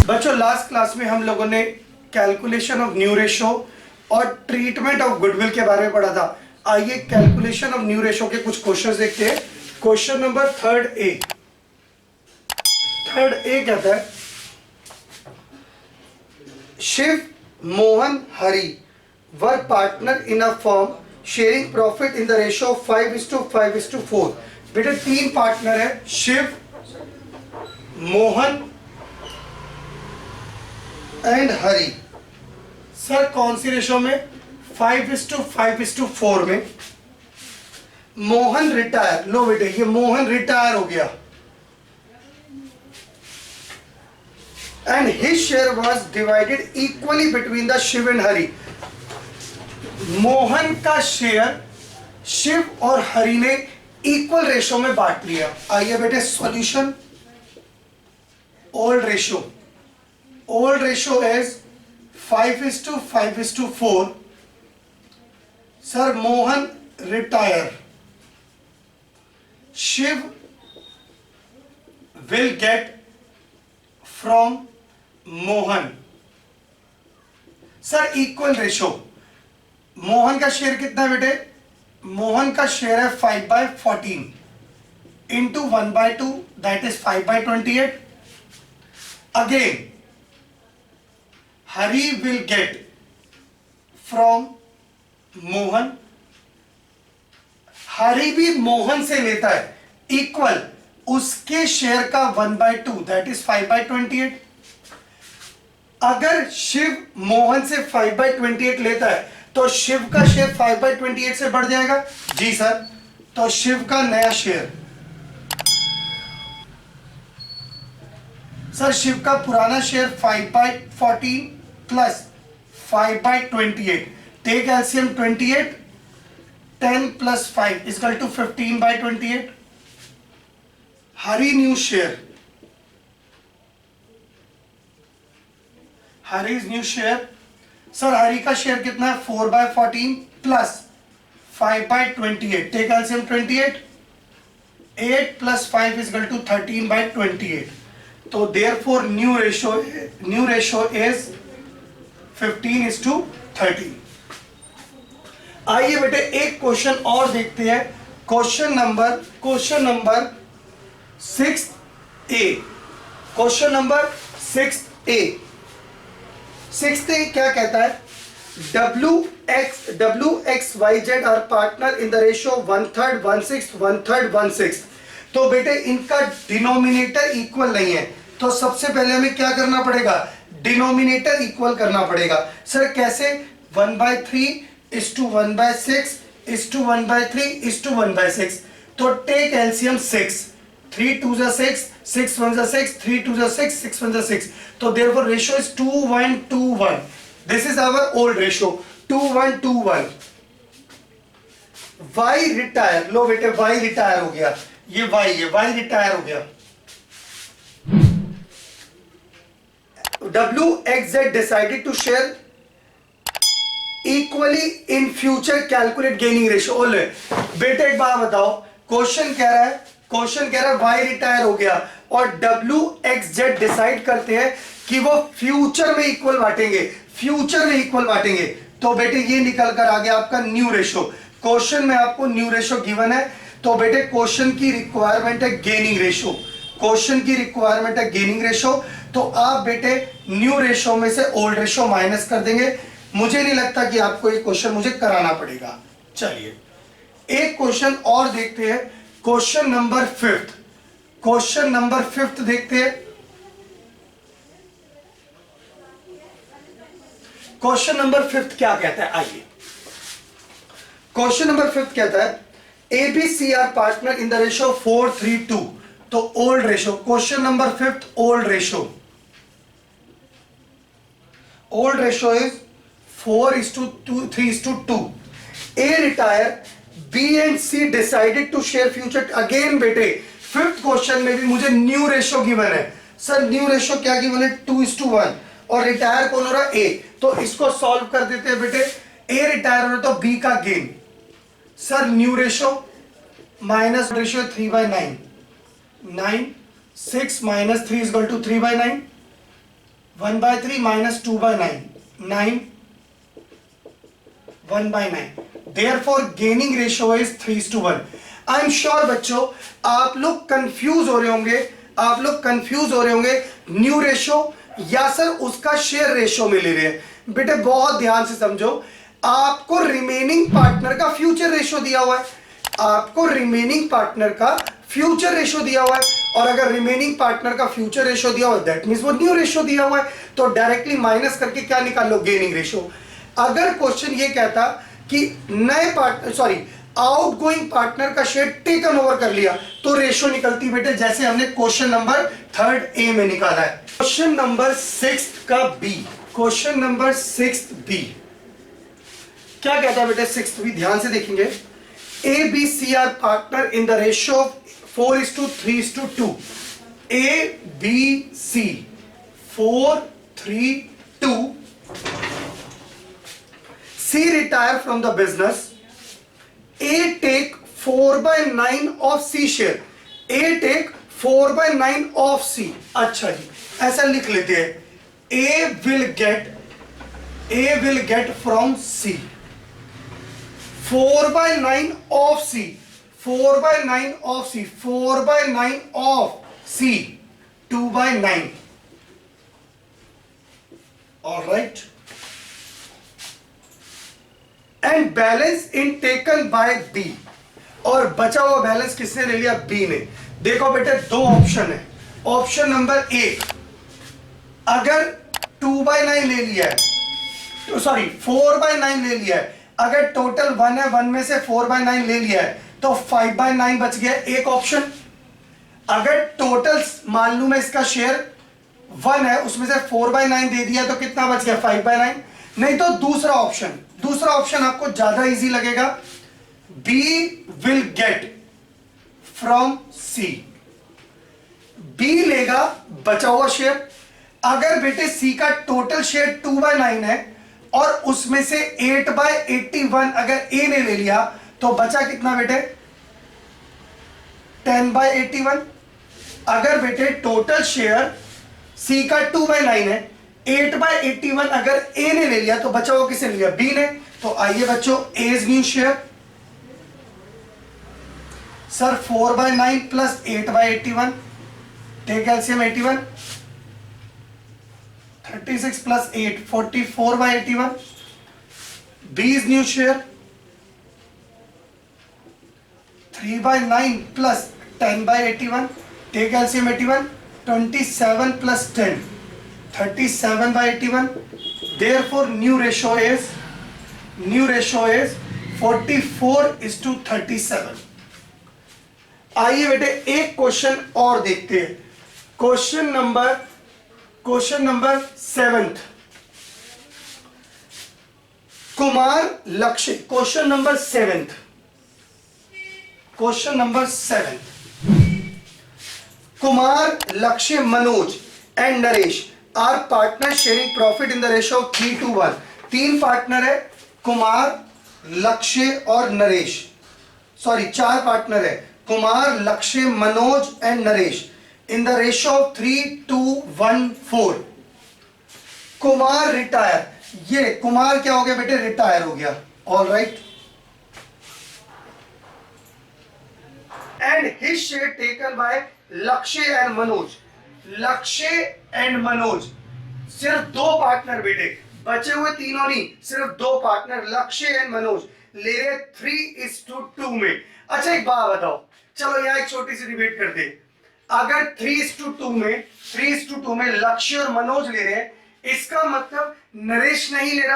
बच्चों last class में हम लोगों ने कैलकुलेशन ऑफ न्यू रेशो और ट्रीटमेंट ऑफ गुडविल के बारे में पढ़ा था। आइए कैलकुलेशन ऑफ न्यू रेशो के कुछ क्वेश्चंस देखते हैं। क्वेश्चन नंबर थर्ड ए कहता है Shiv, Mohan, Hari were partner in a firm sharing profit in the ratio 5:5:4। बेटे तीन पार्टनर है, शिव, मोहन एंड हरि। सर कौन सी रेशो में? 5:5:4 में। मोहन रिटायर, लो बेटे ये मोहन रिटायर हो गया and his share was divided equally between the Shiv and Hari. Mohan का शेयर शिव और हरि ने इक्वल रेशो में बांट लिया। आइए बेटे solution. Old ratio is 5:5:4। Sir Mohan retire, Shiv will get from Mohan. Sir equal ratio, Mohan का शेयर कितना है बेटे? मोहन का शेयर है 5/14 into 1/2 that is 5/28। Again Hari will get from Mohan, Hari भी मोहन से लेता है इक्वल उसके शेयर का 1/2 दैट इज 5/28। अगर शिव मोहन से 5/28 लेता है तो शिव का शेयर 5/28 से बढ़ जाएगा। जी सर, तो शिव का नया शेयर, सर शिव का पुराना share 5/14 plus 5/28। Take LCM 28, 10 plus 5 equal to 15/28। Hari new share, हरि's न्यू शेयर, सर हरि का शेयर कितना है? 4/14 plus 5/28। Take LCM 28, 8 plus 5 equal to 13/28। तो देयरफॉर न्यू रेशो इज 15:13। आइए बेटे एक क्वेश्चन और देखते हैं। Question number 6A। Question number 6A क्या कहता है? WXYZ are partner in the ratio 1/3 1/6 1/3 1/6। तो बेटे इनका डिनोमिनेटर इक्वल नहीं है, तो सबसे पहले हमें क्या करना पड़ेगा? डिनोमिनेटर इक्वल करना पड़ेगा। सर कैसे? 1/3:1/6:1/3:1/6। तो टेक एलसीएम 6, 3 2 6, 6 1 6, 3 2 6, 6 1 6। तो therefore ratio is 2:1:2:1। This is our old ratio 2:1:2:1। Y retire, लो बेटे वाई रिटायर हो गया, ये वाई है, वाई रिटायर हो गया। WXZ decided to share equally in future, calculate gaining ratio। ओले बेटे एक बात बताओ, क्वेश्चन कह रहा है वाई रिटायर हो गया और WXZ डिसाइड करते हैं कि वो फ्यूचर में इक्वल बांटेंगे। तो बेटे ये निकल कर आ गया आपका न्यू रेशो। क्वेश्चन में आपको न्यू रेशो गिवन है, तो बेटे क्वेश्चन की रिक्वायरमेंट है गेनिंग रेशो। तो आप बेटे न्यू रेशो में से ओल्ड रेशो माइनस कर देंगे। मुझे नहीं लगता कि आपको ये क्वेश्चन मुझे कराना पड़ेगा। चलिए एक क्वेश्चन और देखते हैं। क्वेश्चन नंबर 5 देखते हैं। क्वेश्चन नंबर 5 क्या कहता है? आइए क्वेश्चन नंबर 5 कहता है ABC are partner in the ratio 4:3:2। तो old ratio, question number 5 old ratio is 4:3:2। A retire, B and C decided to share future। Again बेटे 5th क्वेश्चन में भी मुझे न्यू रेशो गिवन है। सर न्यू रेशो क्या given है? 2:1 और retire कौन हो रहा है? A। तो इसको सॉल्व कर देते हैं बेटे। A रिटायर हो रहा तो B का gain. Sir new ratio minus ratio 3/9, 9 6 minus 3 is equal to 3/9। 1/3 minus 2/9, 9, 1/9. Therefore gaining ratio is 3:1. I am sure बच्चों आप लोग कंफ्यूज हो रहे होंगे, न्यू रेशो या सर उसका शेयर रेशो में ले रहे हैं। बेटे बहुत ध्यान से समझो, आपको रिमेनिंग पार्टनर का फ्यूचर रेशो दिया हुआ है, और अगर रिमेनिंग पार्टनर का फ्यूचर रेशो दिया हुआ है दैट मींस वो न्यू रेशो दिया हुआ है, तो डायरेक्टली माइनस करके क्या निकाल लो, गेनिंग रेशो। अगर क्वेश्चन ये कहता कि नए पार्टनर आउटगोइंग पार्टनर का शेयर टेकन ओवर कर लिया, तो रेशो निकलती बेटे जैसे हमने क्वेश्चन नंबर 3 ए में निकाला है। क्वेश्चन नंबर 6 बी क्या कहता है बेटे? 6 बी ध्यान से देखेंगे। A B C are partner in the ratio 4:3:2। A B C 4:3:2। C retire from the business. A take 4/9 of C share. A take 4/9 of C. अच्छा जी, ऐसा लिख लेते हैं। A will get from C 4/9 of C. 4/9 of C. 4/9 of C. 2/9. All right. And balance in taken by B, और बचा हुआ balance किसने ले लिया? बी ने। देखो बेटे दो ऑप्शन है। ऑप्शन नंबर 1, अगर 2/9 ले लिया है, तो सॉरी 4/9 ले लिया है, अगर टोटल 1 है, 1 में से 4/9 ले लिया है तो 5/9 बच गया, एक ऑप्शन। अगर टोटल मान लू मैं इसका शेयर 1 है, उसमें से 4/9 दे दिया तो कितना बच गया? 5/9। नहीं तो दूसरा ऑप्शन आपको ज्यादा इजी लगेगा। B will get from C. B लेगा बचा हुआ शेयर। अगर बेटे C का टोटल शेयर 2/9 है और उसमें से 8/81 अगर A ने ले लिया तो बचा कितना बेटे? 10/81। अगर बेटे टोटल शेयर C का 2/9 है, 8/81 अगर A ने ले लिया तो बचा हुआ किसने लिया? B ने। तो आइए बच्चों, A's new share sir 4/9 plus 8/81, take LCM 81, 36 plus 8 44/81। B's new share 3/9 plus 10/81, take LCM 81, 27 plus 10 37/81। Therefore new ratio is 44:37। आइए बेटे एक क्वेश्चन और देखते हैं। क्वेश्चन नंबर 7 कुमार लक्ष्य। Question number 7 Kumar Lakshya Manoj and Naresh are partner sharing profit in the ratio of 3:1। 3 partner है, कुमार लक्ष्य और नरेश, सॉरी 4 पार्टनर है, Kumar Lakshya Manoj and Naresh in the ratio of 3:1:4। Kumar retire, ये कुमार क्या हो गया बेटे? रिटायर हो गया। All right. And his share taken by लक्ष्य एंड मनोज। लक्ष्य एंड मनोज सिर्फ 2 पार्टनर बेटे, बचे हुए तीनों नहीं, सिर्फ 2 पार्टनर लक्ष्य एंड मनोज ले रहे 3:2 में। अच्छा एक बात बताओ, चलो यहाँ एक छोटी सी डिबेट करते। अगर 3:2 में लक्ष्य और मनोज ले रहे हैं, इसका मतलब नरेश नहीं ले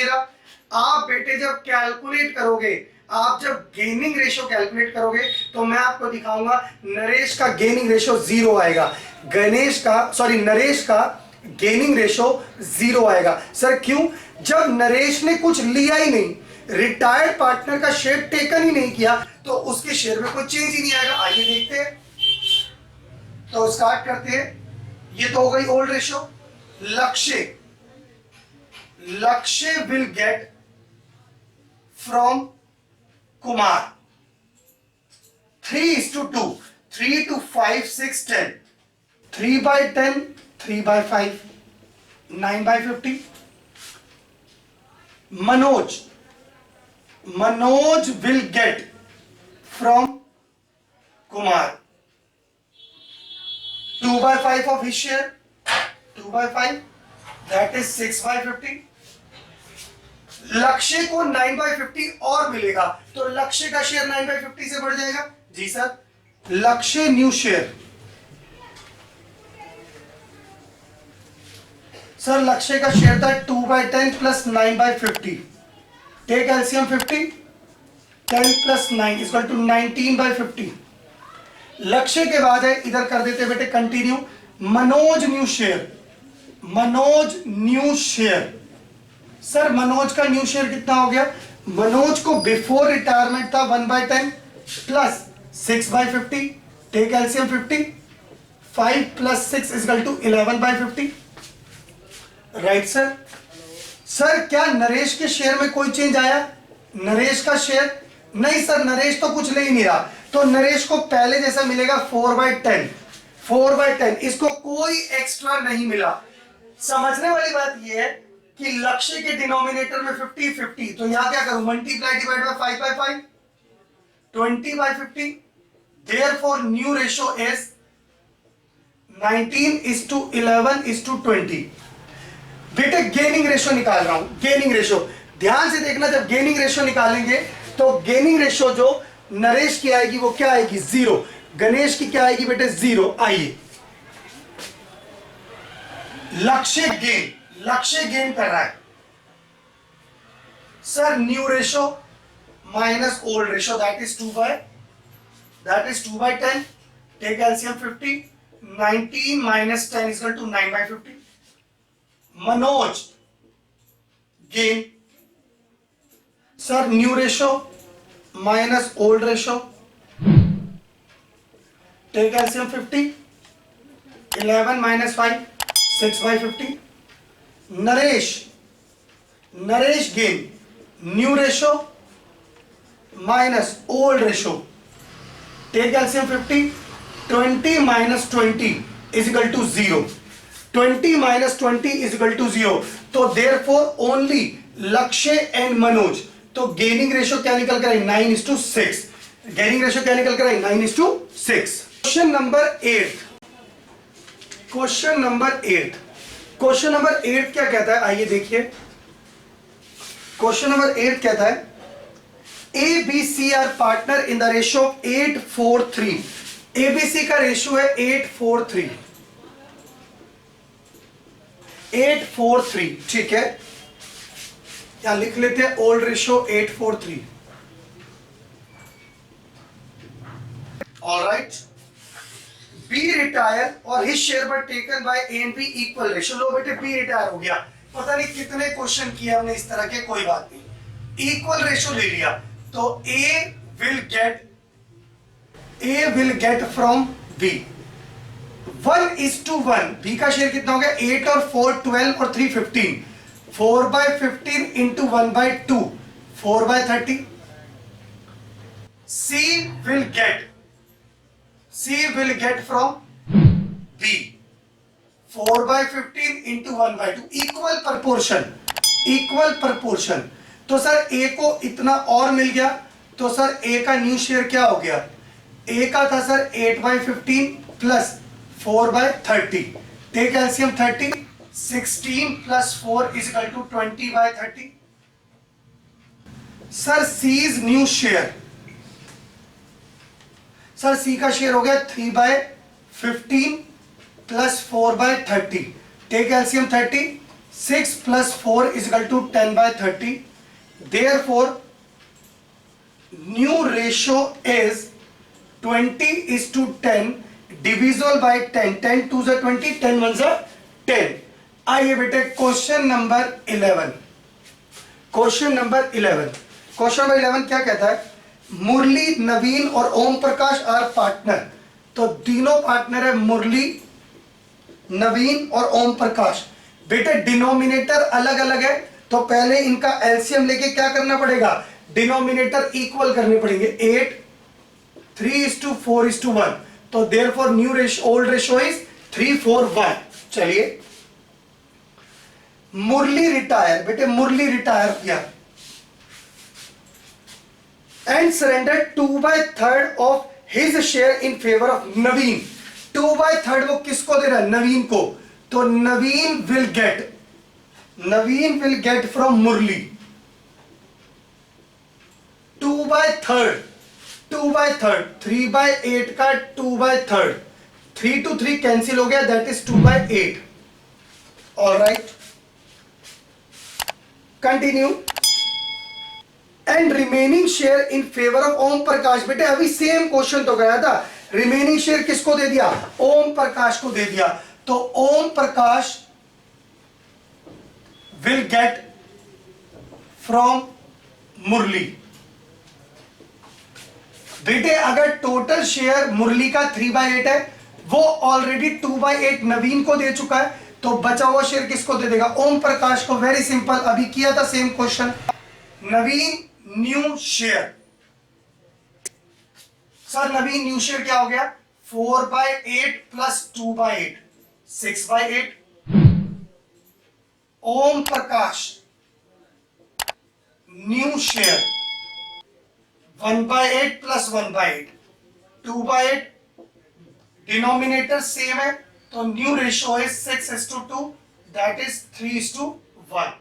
रहा। आप बेटे जब कैलकुलेट करोगे, आप जब गेनिंग रेशियो कैलकुलेट करोगे तो मैं आपको दिखाऊंगा नरेश का गेनिंग रेशियो 0 आएगा, नरेश का गेनिंग रेशियो 0 आएगा। सर क्यों? जब नरेश ने कुछ लिया ही नहीं, रिटायर्ड पार्टनर का शेयर टेकन ही नहीं किया, तो उसके शेयर में कोई चेंज ही नहीं आएगा। आइए देखते हैं, तो स्टार्ट करते हैं। ये तो हो गई ओल्ड रेशियो। लक्ष्य will get from Kumar 3:2, 3 to 5, 6, 10, 3/10, 3/5, 9/50. Manoj will get from Kumar 2/5 of his share, 2/5, that is 6/50. लक्ष्य को 9/50 और मिलेगा, तो लक्ष्य का शेयर 9/50 से बढ़ जाएगा। जी sir, Lakshya new share, sir Lakshya का शेयर था 2/10 plus 9/50, take LCM 50, 10 plus 9 equal to 19/50। Lakshya के बाद है, इधर कर देते बेटे continue, Manoj new share, Manoj new share. Sir Manoj का न्यू शेयर कितना हो गया? मनोज को बिफोर रिटायरमेंट था 1/10 plus 6/50, take LCM 50, 5 plus 6 equal to 11/50। Right sir. Sir क्या नरेश के शेयर में कोई चेंज आया? नरेश का शेयर नहीं सर, नरेश तो कुछ ले ही नहीं रहा, तो नरेश को पहले जैसा मिलेगा 4/10, 4/10, इसको कोई एक्स्ट्रा नहीं मिला। समझने वाली बात यह है कि लक्ष्य के डिनोमिनेटर में 50-50, तो यहां क्या करूं? Multiply divide by 5/5, 20/50। Therefore new ratio is 19:11:20। बेटे गेनिंग रेशियो निकाल रहा हूं, गेनिंग रेशियो ध्यान से देखना। जब गेनिंग रेशियो निकालेंगे तो गेनिंग रेशियो जो नरेश की आएगी वो क्या आएगी? 0। गणेश की क्या आएगी बेटे? 0। आइए लक्ष्य गेन कर रहा है sir, new ratio minus old ratio, that is 2/10, take LCM 50, 19 minus 10 equal to 9/50। Manoj gain sir, new ratio minus old ratio, take LCM 50, 11 minus 5, 6/50। Naresh gain new ratio minus old ratio, take LCM 50, 20 minus 20 is equal to 0, 20 minus 20 is equal to 0। तो therefore only Lakshya and Manoj, तो gaining ratio क्या निकल कर आई? 9:6। Gaining ratio क्या निकल कर आई? 9:6। Question number 8, question number 8 क्या कहता है? आइए देखिए, क्वेश्चन नंबर 8 कहता है A B C are partner in the ratio of 8:4:3। ABC का रेशियो है 8:4:3, 8:4:3, ठीक है। यहां लिख लेते हैं old ratio 8:4:3। Alright, B retire और his share were taken by A and B equal ratio. लो बेटे बी रिटायर हो गया, पता नहीं कितने क्वेश्चन किए हमने इस तरह के, कोई बात नहीं, इक्वल रेशियो ले लिया। तो A will get from B 1:1। B का शेयर कितना हो गया? 8 और 4 12 और 3 15, 4/15 into 1/2, 4/30। C will get from B 4/15 into 1/2, equal proportion. तो सर A को इतना और मिल गया, तो सर A का न्यू शेयर क्या हो गया? A का था sir 8/15 plus 4/30, take LCM 30, 16 plus 4 is equal to 20/30। Sir C's new share, sir C का शेयर हो गया 3/15 plus 4/30, take LCM 30, 6 plus 4 is equal to 10/30। Therefore new ratio is 20:10 divisible by 10, 10 2 जा 20, 10 1 जा 10। आइए बेटे क्वेश्चन नंबर 11। क्वेश्चन नंबर 11 क्या कहता है? मुरली, नवीन और ओम प्रकाश आर पार्टनर। तो तीनों पार्टनर है, मुरली, नवीन और ओम प्रकाश। बेटे डिनोमिनेटर अलग अलग है, तो पहले इनका एलसीएम लेके क्या करना पड़ेगा? डिनोमिनेटर इक्वल करने पड़ेंगे। 8 3:4:1, तो therefore new ratio old ratio is 3:4:1। चलिए, मुरली रिटायर, बेटे मुरली रिटायर किया and surrender 2/3 of his share in favour of Naveen. 2/3 वो किसको दे रहा है? नवीन को। तो Naveen will get from Murali 2/3, 3/8 का 2/3, 3 to 3 कैंसिल हो गया, that is 2/8। All right, continue. And remaining share in favour of Om Prakash. बेटे अभी सेम क्वेश्चन तो गया था, रिमेनिंग शेयर किसको दे दिया? ओम प्रकाश को दे दिया। तो Om Prakash will get from मुरली। बेटे अगर टोटल शेयर मुरली का 3/8 है, वो ऑलरेडी 2/8 नवीन को दे चुका है, तो बचा हुआ शेयर किसको दे देगा? ओम प्रकाश को। वेरी सिंपल, अभी किया था same question. Naveen new share, sir Naveen new share क्या हो गया? 4/8 plus 2/8, 6/8। Om Prakash new share 1/8 plus 1/8, 2/8। Denominator same है, तो new ratio is 6:2, that is 3:1।